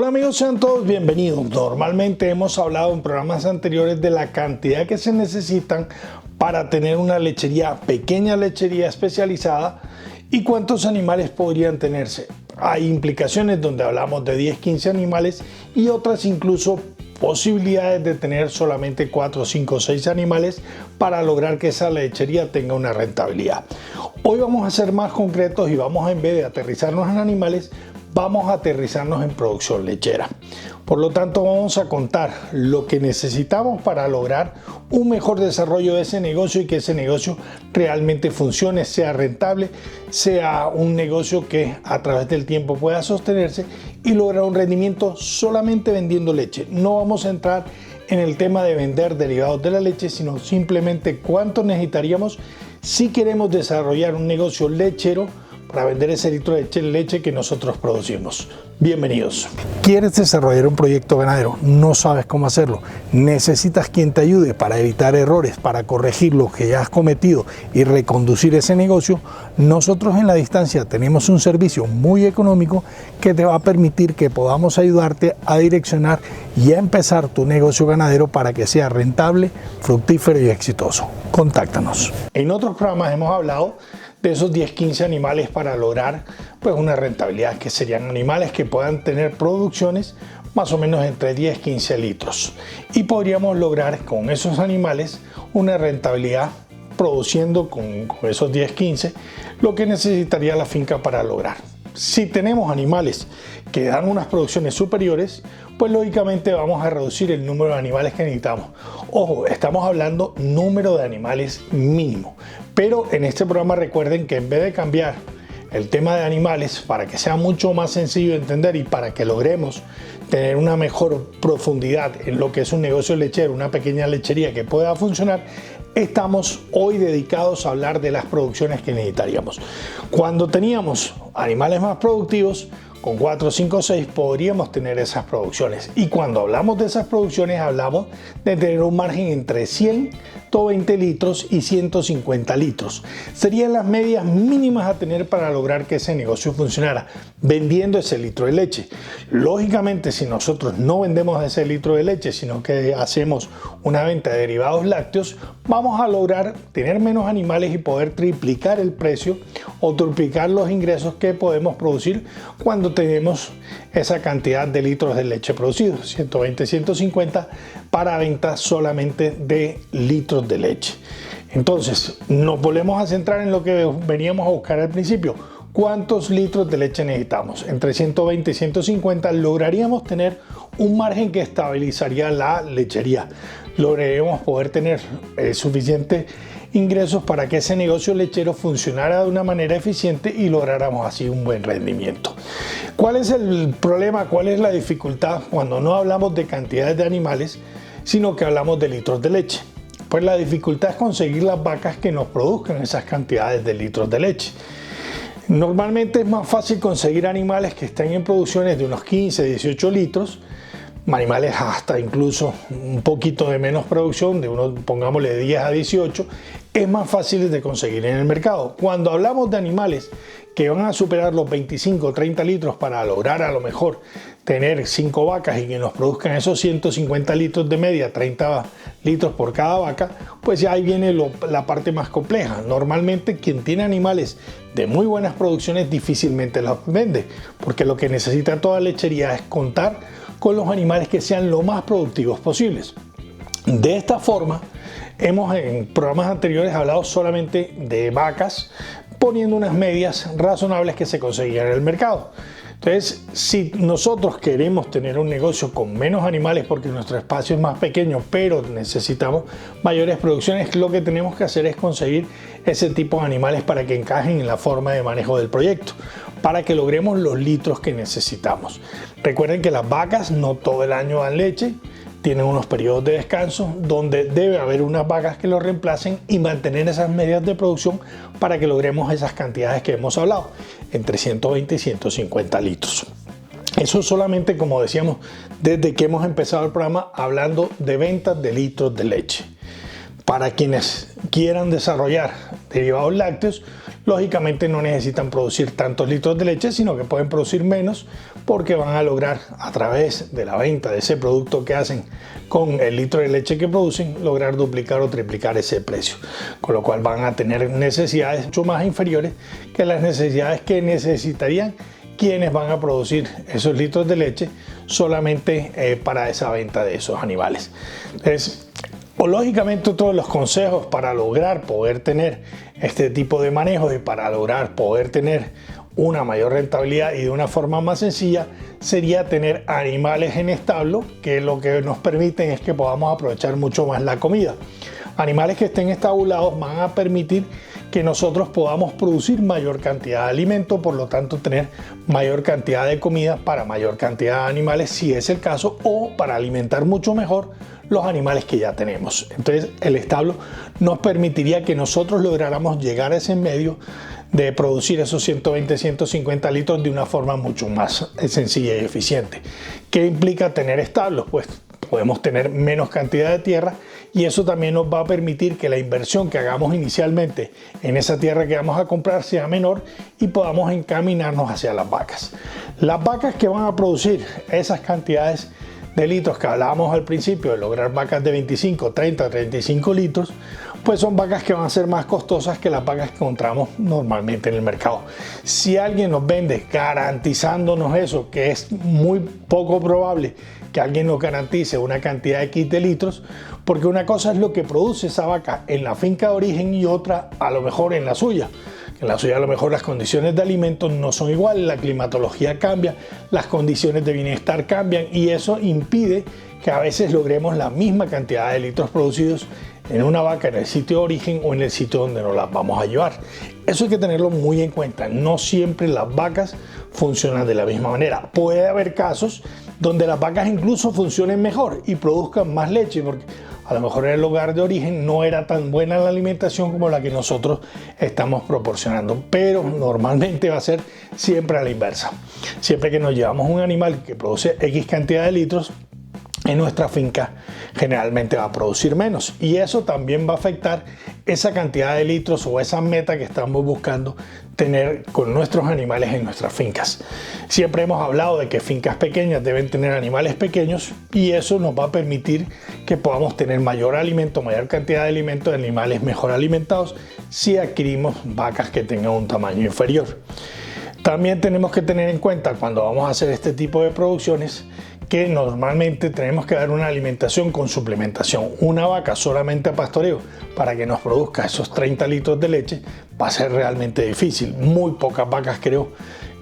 Hola amigos, sean todos bienvenidos. Normalmente hemos hablado en programas anteriores de la cantidad que se necesitan para tener una lechería, pequeña lechería especializada y cuántos animales podrían tenerse. Hay implicaciones donde hablamos de 10, 15 animales y otras incluso posibilidades de tener solamente 4, 5, 6 animales para lograr que esa lechería tenga una rentabilidad. Hoy vamos a ser más concretos y vamos a, en vez de aterrizarnos en animales, vamos a aterrizarnos en producción lechera. Por lo tanto, vamos a contar lo que necesitamos para lograr un mejor desarrollo de ese negocio y que ese negocio realmente funcione, sea rentable, sea un negocio que a través del tiempo pueda sostenerse y lograr un rendimiento solamente vendiendo leche. No vamos a entrar en el tema de vender derivados de la leche, sino simplemente cuánto necesitaríamos si queremos desarrollar un negocio lechero para vender ese litro de leche que nosotros producimos. Bienvenidos. ¿Quieres desarrollar un proyecto ganadero? ¿No sabes cómo hacerlo? ¿Necesitas quien te ayude para evitar errores, para corregir lo que ya has cometido y reconducir ese negocio? Nosotros en La Distancia tenemos un servicio muy económico que te va a permitir que podamos ayudarte a direccionar y a empezar tu negocio ganadero para que sea rentable, fructífero y exitoso. Contáctanos. En otros programas hemos hablado de esos 10-15 animales para lograr pues una rentabilidad, que serían animales que puedan tener producciones más o menos entre 10-15 litros y podríamos lograr con esos animales una rentabilidad produciendo con esos 10-15 lo que necesitaría la finca para lograr. Si tenemos animales que dan unas producciones superiores, pues lógicamente vamos a reducir el número de animales que necesitamos. Ojo, estamos hablando número de animales mínimo. Pero en este programa recuerden que en vez de cambiar el tema de animales para que sea mucho más sencillo de entender y para que logremos tener una mejor profundidad en lo que es un negocio lechero, una pequeña lechería que pueda funcionar, estamos hoy dedicados a hablar de las producciones que necesitaríamos. Cuando teníamos animales más productivos, con 4, 5, 6 podríamos tener esas producciones. Y cuando hablamos de esas producciones, hablamos de tener un margen entre 120 litros y 150 litros. Serían las medias mínimas a tener para lograr que ese negocio funcionara, vendiendo ese litro de leche. Lógicamente, si nosotros no vendemos ese litro de leche, sino que hacemos una venta de derivados lácteos, vamos a lograr tener menos animales y poder triplicar el precio o triplicar los ingresos que podemos producir cuando tenemos esa cantidad de litros de leche producidos, 120, 150 para venta solamente de litros de leche. Entonces, nos volvemos a centrar en lo que veníamos a buscar al principio. ¿Cuántos litros de leche necesitamos? Entre 120 y 150 lograríamos tener un margen que estabilizaría la lechería. Lograríamos poder tener suficiente ingresos para que ese negocio lechero funcionara de una manera eficiente y lográramos así un buen rendimiento. ¿Cuál es el problema? ¿Cuál es la dificultad cuando no hablamos de cantidades de animales, sino que hablamos de litros de leche? Pues la dificultad es conseguir las vacas que nos produzcan esas cantidades de litros de leche. Normalmente es más fácil conseguir animales que estén en producciones de unos 15, 18 litros, animales hasta incluso un poquito de menos producción, de unos, pongámosle, 10 a 18, es más fácil de conseguir en el mercado. Cuando hablamos de animales que van a superar los 25 o 30 litros para lograr a lo mejor tener 5 vacas y que nos produzcan esos 150 litros de media, 30 litros por cada vaca, pues ya ahí viene la parte más compleja. Normalmente quien tiene animales de muy buenas producciones difícilmente los vende, porque lo que necesita toda lechería es contar con los animales que sean lo más productivos posibles. De esta forma, hemos en programas anteriores hablado solamente de vacas, poniendo unas medias razonables que se conseguían en el mercado. Entonces, si nosotros queremos tener un negocio con menos animales porque nuestro espacio es más pequeño, pero necesitamos mayores producciones, lo que tenemos que hacer es conseguir ese tipo de animales para que encajen en la forma de manejo del proyecto, para que logremos los litros que necesitamos. Recuerden que las vacas no todo el año dan leche, tienen unos periodos de descanso donde debe haber unas vacas que lo reemplacen y mantener esas medidas de producción para que logremos esas cantidades que hemos hablado, entre 120 y 150 litros. Eso solamente, como decíamos, desde que hemos empezado el programa hablando de ventas de litros de leche. Para quienes quieran desarrollar derivados lácteos, lógicamente no necesitan producir tantos litros de leche, sino que pueden producir menos porque van a lograr, a través de la venta de ese producto que hacen con el litro de leche que producen, lograr duplicar o triplicar ese precio, con lo cual van a tener necesidades mucho más inferiores que las necesidades que necesitarían quienes van a producir esos litros de leche solamente para esa venta de esos animales. Entonces, lógicamente, otro de los consejos para lograr poder tener este tipo de manejos y para lograr poder tener una mayor rentabilidad y de una forma más sencilla sería tener animales en establo, que lo que nos permiten es que podamos aprovechar mucho más la comida. Animales que estén estabulados van a permitir que nosotros podamos producir mayor cantidad de alimento, por lo tanto tener mayor cantidad de comida para mayor cantidad de animales si es el caso, o para alimentar mucho mejor los animales que ya tenemos. Entonces el establo nos permitiría que nosotros lográramos llegar a ese medio de producir esos 120, 150 litros de una forma mucho más sencilla y eficiente. ¿Qué implica tener establos? Pues podemos tener menos cantidad de tierra y eso también nos va a permitir que la inversión que hagamos inicialmente en esa tierra que vamos a comprar sea menor y podamos encaminarnos hacia las vacas. Las vacas que van a producir esas cantidades de litros que hablábamos al principio, de lograr vacas de 25, 30, 35 litros, pues son vacas que van a ser más costosas que las vacas que encontramos normalmente en el mercado. Si alguien nos vende garantizándonos eso, que es muy poco probable que alguien nos garantice una cantidad X de litros, porque una cosa es lo que produce esa vaca en la finca de origen y otra a lo mejor en la suya. En la suya a lo mejor las condiciones de alimentos no son iguales, la climatología cambia, las condiciones de bienestar cambian y eso impide que a veces logremos la misma cantidad de litros producidos en una vaca en el sitio de origen o en el sitio donde nos las vamos a llevar. Eso hay que tenerlo muy en cuenta. No siempre las vacas funcionan de la misma manera. Puede haber casos donde las vacas incluso funcionen mejor y produzcan más leche, porque a lo mejor en el lugar de origen no era tan buena la alimentación como la que nosotros estamos proporcionando, pero normalmente va a ser siempre a la inversa. Siempre que nos llevamos un animal que produce X cantidad de litros, en nuestra finca generalmente va a producir menos y eso también va a afectar esa cantidad de litros o esa meta que estamos buscando tener con nuestros animales en nuestras fincas. Siempre hemos hablado de que fincas pequeñas deben tener animales pequeños y eso nos va a permitir que podamos tener mayor alimento, mayor cantidad de alimento de animales mejor alimentados si adquirimos vacas que tengan un tamaño inferior. También tenemos que tener en cuenta cuando vamos a hacer este tipo de producciones que normalmente tenemos que dar una alimentación con suplementación. Una vaca solamente a pastoreo para que nos produzca esos 30 litros de leche va a ser realmente difícil. Muy pocas vacas creo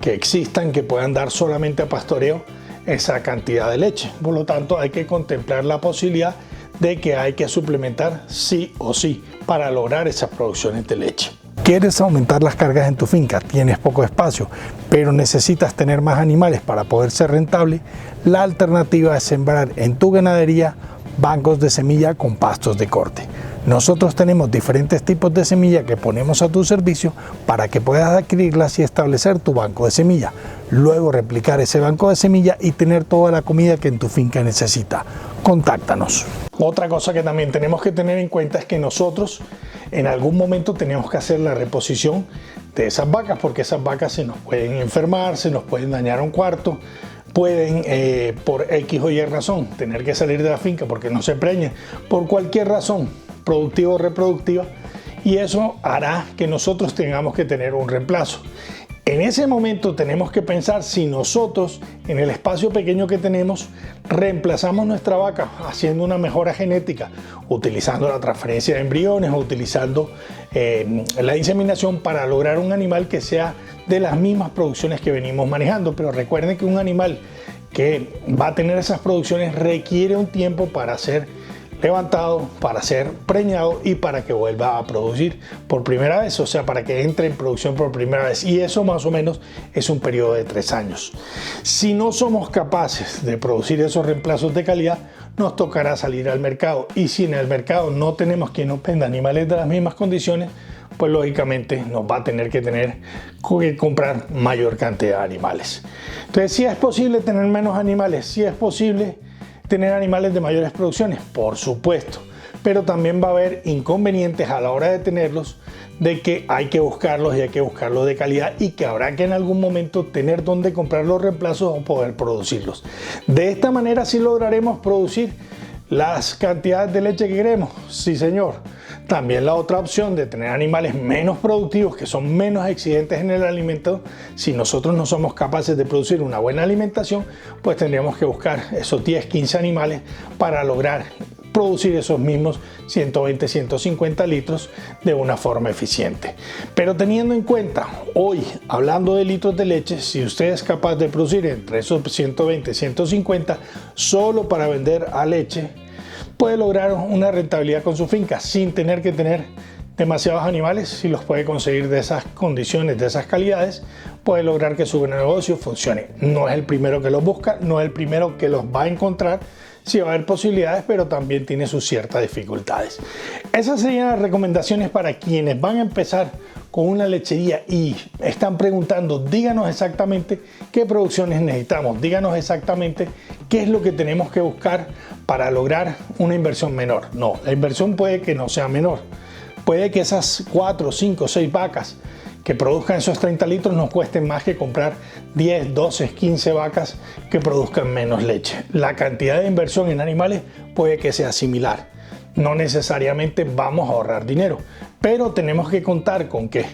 que existan que puedan dar solamente a pastoreo esa cantidad de leche. Por lo tanto hay que contemplar la posibilidad de que hay que suplementar sí o sí para lograr esas producciones de leche. ¿Quieres aumentar las cargas en tu finca? ¿Tienes poco espacio, pero necesitas tener más animales para poder ser rentable? La alternativa es sembrar en tu ganadería bancos de semilla con pastos de corte. Nosotros tenemos diferentes tipos de semilla que ponemos a tu servicio para que puedas adquirirlas y establecer tu banco de semilla. Luego replicar ese banco de semilla y tener toda la comida que en tu finca necesita. Contáctanos. Otra cosa que también tenemos que tener en cuenta es que nosotros en algún momento tenemos que hacer la reposición de esas vacas porque esas vacas se nos pueden enfermar, se nos pueden dañar un cuarto, pueden por X o Y razón tener que salir de la finca porque no se preñan, por cualquier razón productiva o reproductiva, y eso hará que nosotros tengamos que tener un reemplazo. En ese momento tenemos que pensar si nosotros en el espacio pequeño que tenemos reemplazamos nuestra vaca haciendo una mejora genética, utilizando la transferencia de embriones o utilizando la inseminación para lograr un animal que sea de las mismas producciones que venimos manejando. Pero recuerden que un animal que va a tener esas producciones requiere un tiempo para ser levantado, para ser preñado y para que vuelva a producir por primera vez, o sea, para que entre en producción por primera vez, y eso más o menos es un periodo de 3 años. Si no somos capaces de producir esos reemplazos de calidad, nos tocará salir al mercado, y si en el mercado no tenemos quien nos venda animales de las mismas condiciones, pues lógicamente nos va a tener que comprar mayor cantidad de animales. Entonces, si es posible tener menos animales, si es posible tener animales de mayores producciones, por supuesto, pero también va a haber inconvenientes a la hora de tenerlos, de que hay que buscarlos y hay que buscarlos de calidad y que habrá que en algún momento tener dónde comprar los reemplazos o poder producirlos. De esta manera sí lograremos producir las cantidades de leche que queremos. Sí, señor. También la otra opción de tener animales menos productivos, que son menos exigentes en el alimento, si nosotros no somos capaces de producir una buena alimentación, pues tendríamos que buscar esos 10-15 animales para lograr producir esos mismos 120-150 litros de una forma eficiente. Pero teniendo en cuenta, hoy, hablando de litros de leche, si usted es capaz de producir entre esos 120-150 solo para vender a leche, puede lograr una rentabilidad con su finca sin tener que tener demasiados animales. Si los puede conseguir de esas condiciones, de esas calidades, puede lograr que su negocio funcione. No es el primero que los busca, no es el primero que los va a encontrar. Sí va a haber posibilidades, pero también tiene sus ciertas dificultades. Esas serían las recomendaciones para quienes van a empezar con una lechería y están preguntando, díganos exactamente qué producciones necesitamos, díganos exactamente qué es lo que tenemos que buscar para lograr una inversión menor. No, la inversión puede que no sea menor. Puede que esas 4, 5, 6 vacas que produzcan esos 30 litros nos cuesten más que comprar 10, 12, 15 vacas que produzcan menos leche. La cantidad de inversión en animales puede que sea similar. No necesariamente vamos a ahorrar dinero, pero tenemos que contar con que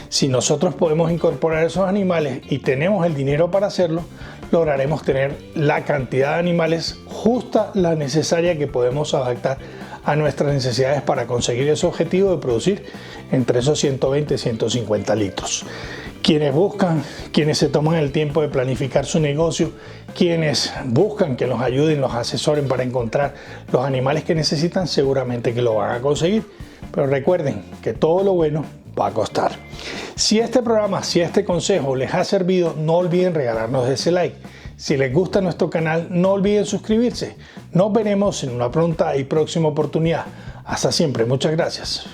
si nosotros podemos incorporar esos animales y tenemos el dinero para hacerlo, lograremos tener la cantidad de animales justa, la necesaria que podemos adaptar a nuestras necesidades para conseguir ese objetivo de producir entre esos 120 y 150 litros. Quienes buscan, quienes se toman el tiempo de planificar su negocio, quienes buscan que los ayuden, los asesoren para encontrar los animales que necesitan, seguramente que lo van a conseguir. Pero recuerden que todo lo bueno va a costar. Si este programa, si este consejo les ha servido, no olviden regalarnos ese like. Si les gusta nuestro canal, no olviden suscribirse. Nos veremos en una pronta y próxima oportunidad. Hasta siempre. Muchas gracias.